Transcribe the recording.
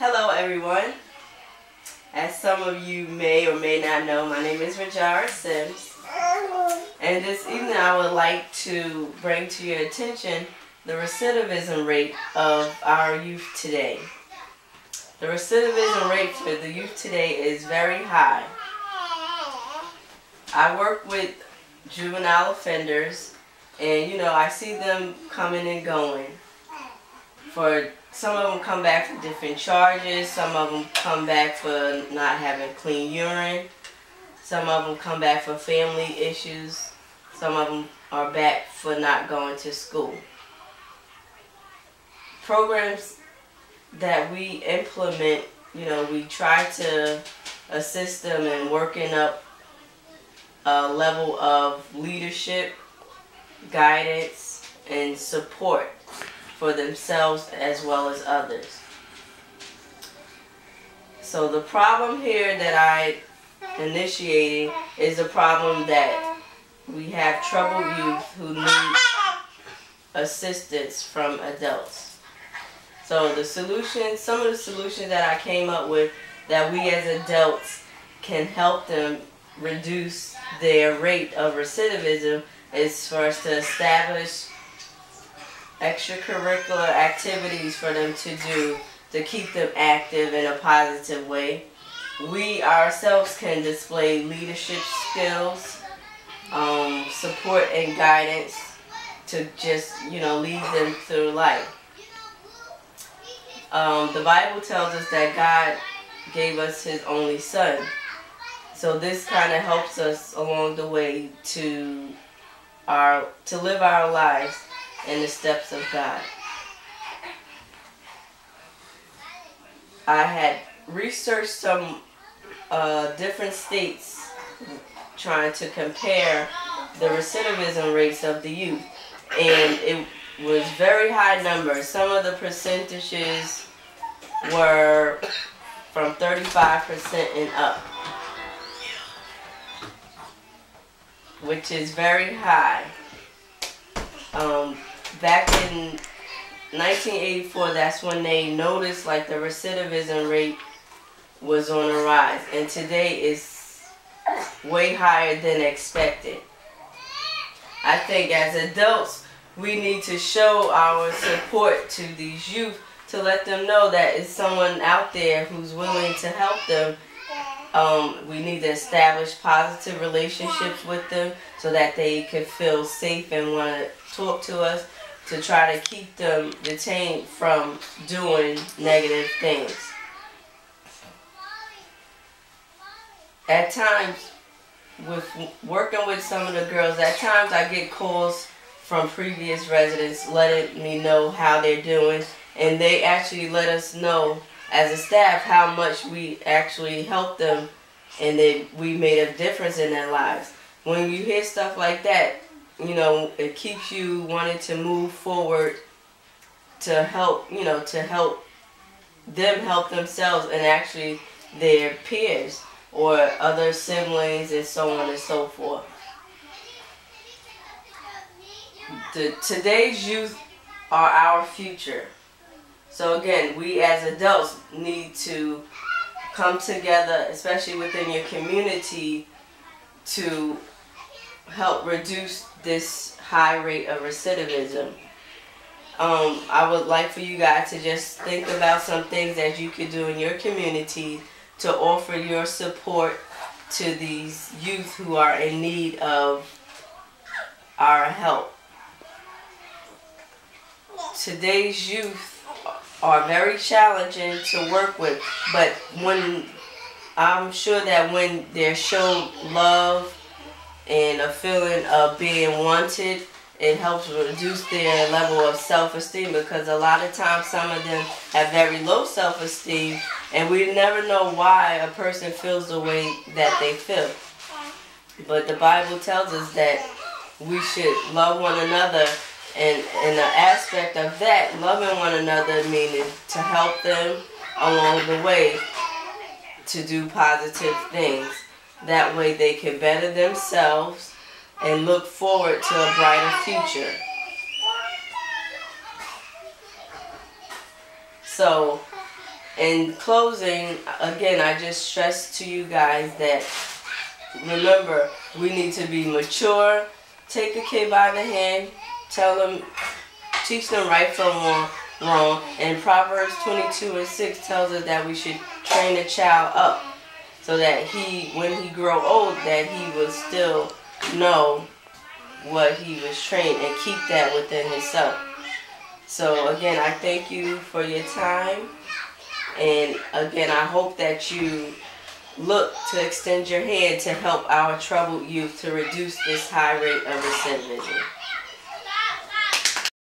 Hello everyone. As some of you may or may not know, my name is Rajara Sims. And this evening I would like to bring to your attention the recidivism rate of our youth today. The recidivism rate for the youth today is very high. I work with juvenile offenders, and I see them coming and going. Some of them come back for different charges, some of them come back for not having clean urine, some of them come back for family issues, some of them are back for not going to school. Programs that we implement, we try to assist them in working up a level of leadership, guidance, and support for themselves as well as others. So the problem here that I initiated is a problem that we have troubled youth who need assistance from adults. So some of the solutions that I came up with that we as adults can help them reduce their rate of recidivism is for us to establish extracurricular activities for them to do to keep them active in a positive way. We ourselves can display leadership skills, support and guidance to just, lead them through life. The Bible tells us that God gave us His only Son. So this kind of helps us along the way to live our lives in the steps of God. I had researched some different states trying to compare the recidivism rates of the youth, and it was very high numbers. Some of the percentages were from 35% and up, which is very high. Back in 1984, that's when they noticed the recidivism rate was on a rise, and today is way higher than expected. I think as adults, we need to show our support to these youth to let them know that it's someone out there who's willing to help them. We need to establish positive relationships with them so that they can feel safe and want to talk to us, to try to keep them detained from doing negative things. At times, with working with some of the girls, at times I get calls from previous residents letting me know how they're doing, and they actually let us know as a staff how much we actually helped them and that we made a difference in their lives. When you hear stuff like that, it keeps you wanting to move forward to help, to help them help themselves and actually their peers or other siblings and so on and so forth. Today's youth are our future. So again, we as adults need to come together, especially within your community, to help reduce this high rate of recidivism. I would like for you guys to just think about some things that you could do in your community to offer your support to these youth who are in need of our help. Today's youth are very challenging to work with, but I'm sure that when they're shown love and a feeling of being wanted, it helps reduce their level of self-esteem, because a lot of times some of them have very low self-esteem, and we never know why a person feels the way that they feel. But the Bible tells us that we should love one another, and the aspect of that, loving one another, meaning to help them along the way to do positive things. That way they can better themselves and look forward to a brighter future. So In closing, again, I just stress to you guys that remember, we need to be mature. Take a kid by the hand, tell them, teach them right from wrong. And Proverbs 22:6 tells us that we should train a child up so that when he grow old, that he will still know what he was trained and keep that within himself. So again, I thank you for your time. And again, I hope that you look to extend your hand to help our troubled youth to reduce this high rate of recidivism.